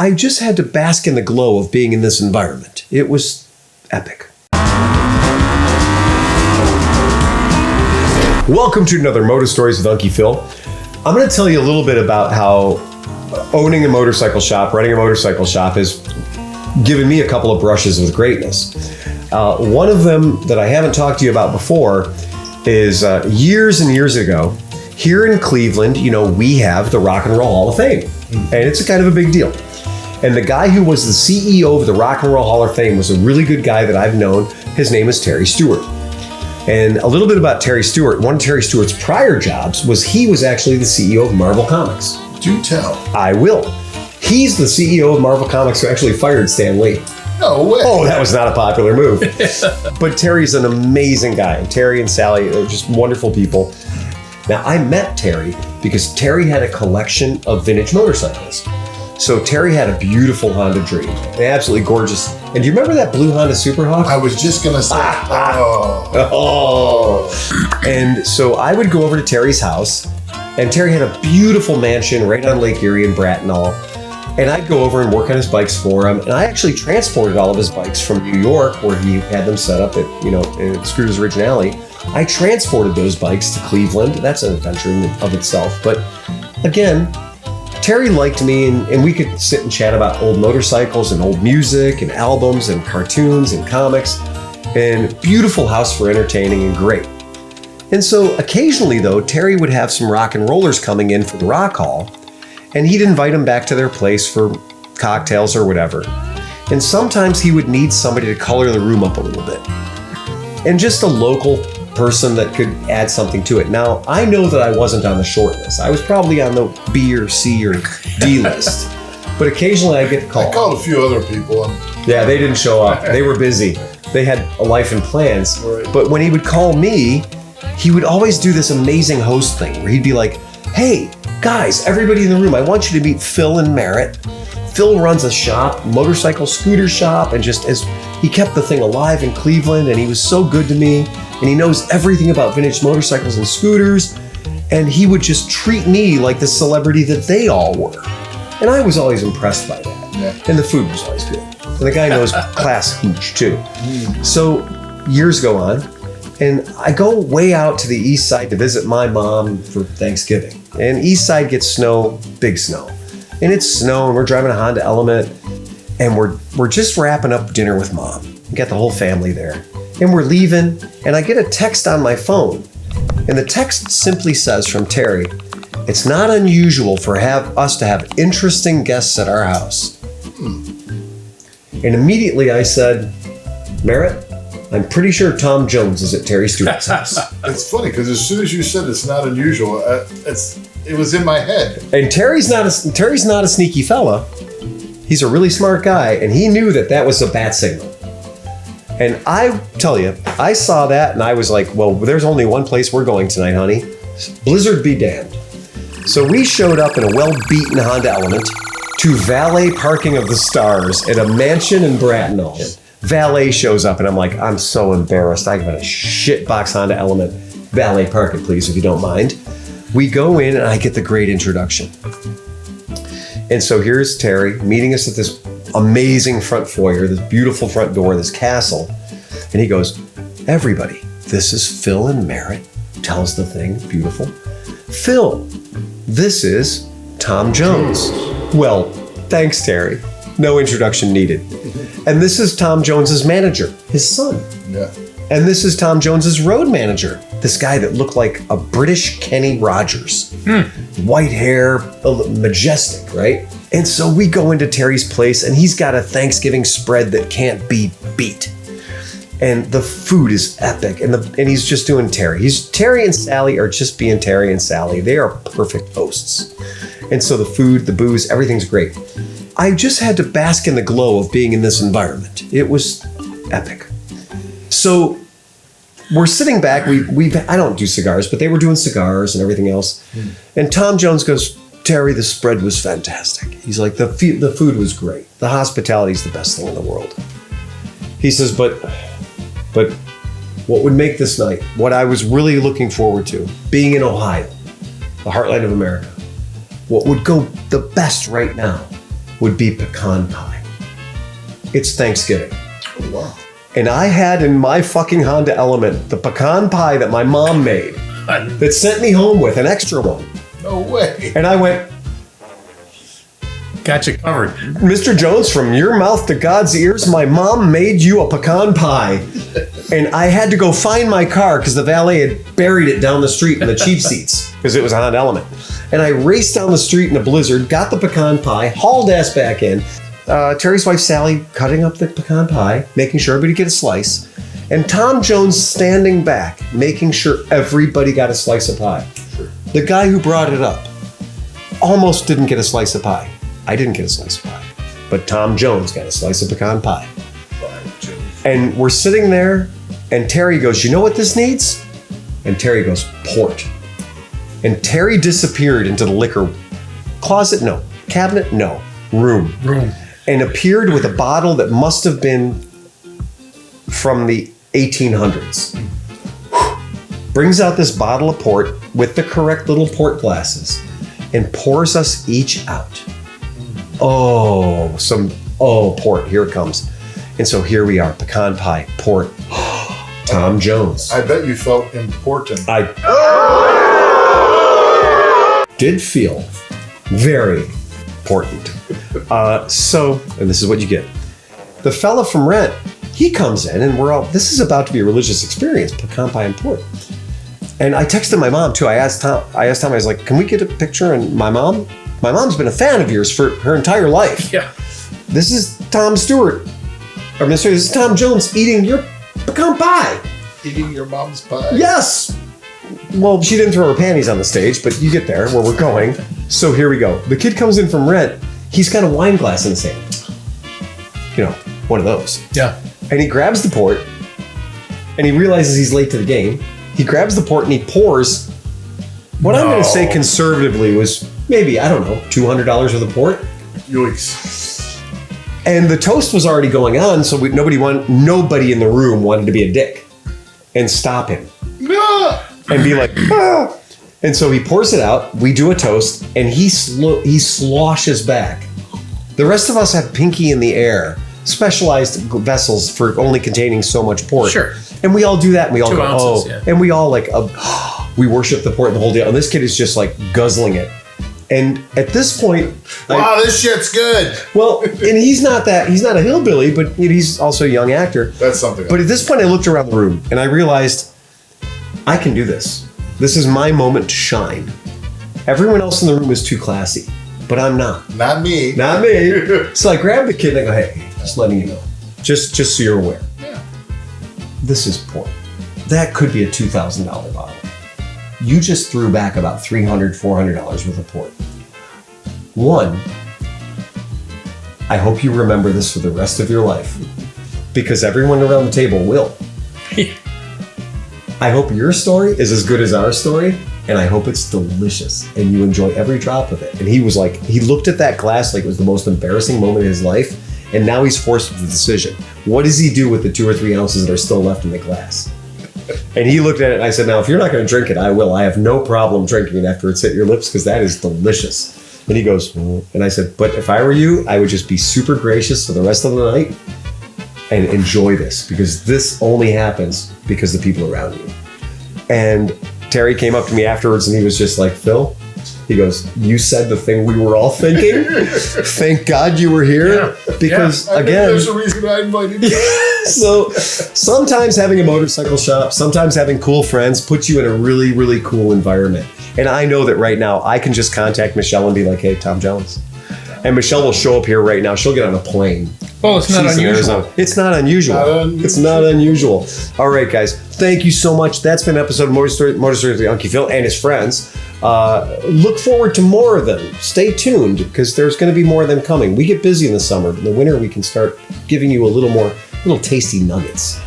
I just had to bask in the glow of being in this environment. It was epic. Welcome to another Motostories with Unky Phil. I'm going to tell you a little bit about how owning a motorcycle shop, running a motorcycle shop has given me a couple of brushes with greatness. One of them that I haven't talked to you about before is years and years ago, here in Cleveland, we have the Rock and Roll Hall of Fame. And it's a kind of a big deal. And the guy who was the CEO of the Rock and Roll Hall of Fame was a really good guy that I've known. His name is Terry Stewart. And a little bit about Terry Stewart. One of Terry Stewart's prior jobs was he was actually the CEO of Marvel Comics. Do tell. I will. He's the CEO of Marvel Comics who actually fired Stan Lee. No way. Oh, that was not a popular move. But Terry's an amazing guy. And Terry and Sally are just wonderful people. Now, I met Terry because Terry had a collection of vintage motorcycles. So Terry had a beautiful Honda Dream, absolutely gorgeous. And do you remember that blue Honda Superhawk? I was just going to say. And so I would go over to Terry's house, and Terry had a beautiful mansion right on Lake Erie in Bracknell. And I'd go over and work on his bikes for him. And I actually transported all of his bikes from New York, where he had them set up at, at Scooter's Originality. I transported those bikes to Cleveland. That's an adventure in of itself. But again, Terry liked me, and we could sit and chat about old motorcycles and old music and albums and cartoons and comics, and beautiful house for entertaining and great. And so occasionally, though, Terry would have some rock and rollers coming in for the Rock Hall, and he'd invite them back to their place for cocktails or whatever. And sometimes he would need somebody to color the room up a little bit, and just a local person that could add something to it. Now, I know that I wasn't on the short list. I was probably on the B or C or D list. But occasionally I get called. I called a few other people. Yeah, they didn't show up. They were busy. They had a life and plans. Right. But when he would call me, he would always do this amazing host thing where he'd be like, hey, guys, everybody in the room, I want you to meet Phil and Merritt. Phil runs a shop, motorcycle scooter shop, and just as he kept the thing alive in Cleveland, and he was so good to me, and he knows everything about vintage motorcycles and scooters, and he would just treat me like the celebrity that they all were. And I was always impressed by that. Yeah. And the food was always good. And the guy knows class hooch too. So years go on, and I go way out to the east side to visit my mom for Thanksgiving. And east side gets snow, big snow. And it's snow, and we're driving a Honda Element, and we're just wrapping up dinner with mom. We got the whole family there. And we're leaving, and I get a text on my phone. And the text simply says from Terry, it's not unusual for us to have interesting guests at our house. And immediately I said, Merritt, I'm pretty sure Tom Jones is at Terry Stewart's house. It's funny, because as soon as you said it's not unusual, it was in my head. And Terry's not a sneaky fella. He's a really smart guy, and he knew that was a bat signal. And I tell you, I saw that and I was like, well, there's only one place we're going tonight, honey. Blizzard be damned. So we showed up in a well-beaten Honda Element to valet parking of the stars at a mansion in Bracknell. Valet shows up and I'm like, I'm so embarrassed. I got a shitbox Honda Element. Valet park it, please, if you don't mind. We go in and I get the great introduction. And so here's Terry meeting us at this amazing front foyer, this beautiful front door, this castle. And he goes, everybody, this is Phil and Merritt. Tells the thing, beautiful. Phil, this is Tom Jones. Well, thanks, Terry. No introduction needed. And this is Tom Jones's manager, his son. Yeah. And this is Tom Jones's road manager, this guy that looked like a British Kenny Rogers. White hair, majestic, right? And so we go into Terry's place, and he's got a Thanksgiving spread that can't be beat. And the food is epic, and he's just doing Terry. Terry and Sally are just being Terry and Sally. They are perfect hosts. And so the food, the booze, everything's great. I just had to bask in the glow of being in this environment. It was epic. So we're sitting back. I don't do cigars, but they were doing cigars and everything else. And Tom Jones goes, Terry, the spread was fantastic. He's like, the food was great. The hospitality is the best thing in the world. He says, but what would make this night, what I was really looking forward to, being in Ohio, the heartland of America, what would go the best right now would be pecan pie. It's Thanksgiving. Oh, wow. And I had in my fucking Honda Element the pecan pie that my mom made that sent me home with an extra one. No way. And I went, Got you covered. Mr. Jones, from your mouth to God's ears, my mom made you a pecan pie. And I had to go find my car because the valet had buried it down the street in the cheap seats because it was a Honda Element. And I raced down the street in a blizzard, got the pecan pie, hauled ass back in. Terry's wife, Sally, cutting up the pecan pie, making sure everybody get a slice. And Tom Jones standing back, making sure everybody got a slice of pie. Sure. The guy who brought it up almost didn't get a slice of pie. I didn't get a slice of pie. But Tom Jones got a slice of pecan pie. And we're sitting there, and Terry goes, you know what this needs? And Terry goes, port. And Terry disappeared into the liquor closet, no. Cabinet, no. Room. And appeared with a bottle that must have been from the 1800s. Brings out this bottle of port with the correct little port glasses and pours us each out. Port, here it comes. And so here we are, pecan pie, port, Tom Jones. I bet you felt important. I did feel very important. And this is what you get. The fella from Rent, he comes in and this is about to be a religious experience, pecan pie and port. And I texted my mom too. I asked Tom, I was like, can we get a picture? And my mom's been a fan of yours for her entire life. Yeah. This is Tom Stewart. This is Tom Jones eating your pecan pie. Eating your mom's pie? Yes. Well, she didn't throw her panties on the stage, but you get there where we're going. So here we go. The kid comes in from Rent. He's got a wine glass in his hand. You know, one of those. Yeah. And he grabs the port, and he realizes he's late to the game. He grabs the port and he pours what I'm going to say conservatively was maybe, I don't know, $200 worth of port. Yikes. And the toast was already going on, so nobody in the room wanted to be a dick and stop him. No. And be like, ah. And so he pours it out, we do a toast, and he sloshes back. The rest of us have pinky in the air, specialized vessels for only containing so much port. Sure. And we all do that, and we all 2 go, ounces, oh. yeah. And we all like, we worship the port and the whole deal. And this kid is just like guzzling it. And at this point, wow, this shit's good. Well, and he's not a hillbilly, but he's also a young actor. That's something. But at this point, I looked around the room and I realized I can do this. This is my moment to shine. Everyone else in the room is too classy, but I'm not. Not me. Not me. So I grabbed the kid and I go, hey, just letting you know, just so you're aware. Yeah. This is port. That could be a $2,000 bottle. You just threw back about $300, $400 worth of port. One, I hope you remember this for the rest of your life, because everyone around the table will. I hope your story is as good as our story, and I hope it's delicious and you enjoy every drop of it. And he was like, he looked at that glass like it was the most embarrassing moment in his life, and now he's forced with the decision. What does he do with the 2 or 3 ounces that are still left in the glass? And he looked at it and I said, now, if you're not going to drink it, I will. I have no problem drinking it after it's hit your lips because that is delicious. And he goes, and I said, but if I were you, I would just be super gracious for the rest of the night and enjoy this, because this only happens because of the people around you. And Terry came up to me afterwards and he was just like, Phil, he goes, you said the thing we were all thinking. Thank God you were here. Yeah. Because I again, there's a reason I invited you. So sometimes having a motorcycle shop, sometimes having cool friends puts you in a really, really cool environment. And I know that right now I can just contact Michelle and be like, hey, Tom Jones. And Michelle will show up here right now. She'll get on a plane. Well, it's not unusual. It's not unusual. It's not unusual. All right, guys. Thank you so much. That's been an episode of Motostories with Unky Phil and his friends. Look forward to more of them. Stay tuned, because there's going to be more of them coming. We get busy in the summer. In the winter, we can start giving you a little tasty nuggets.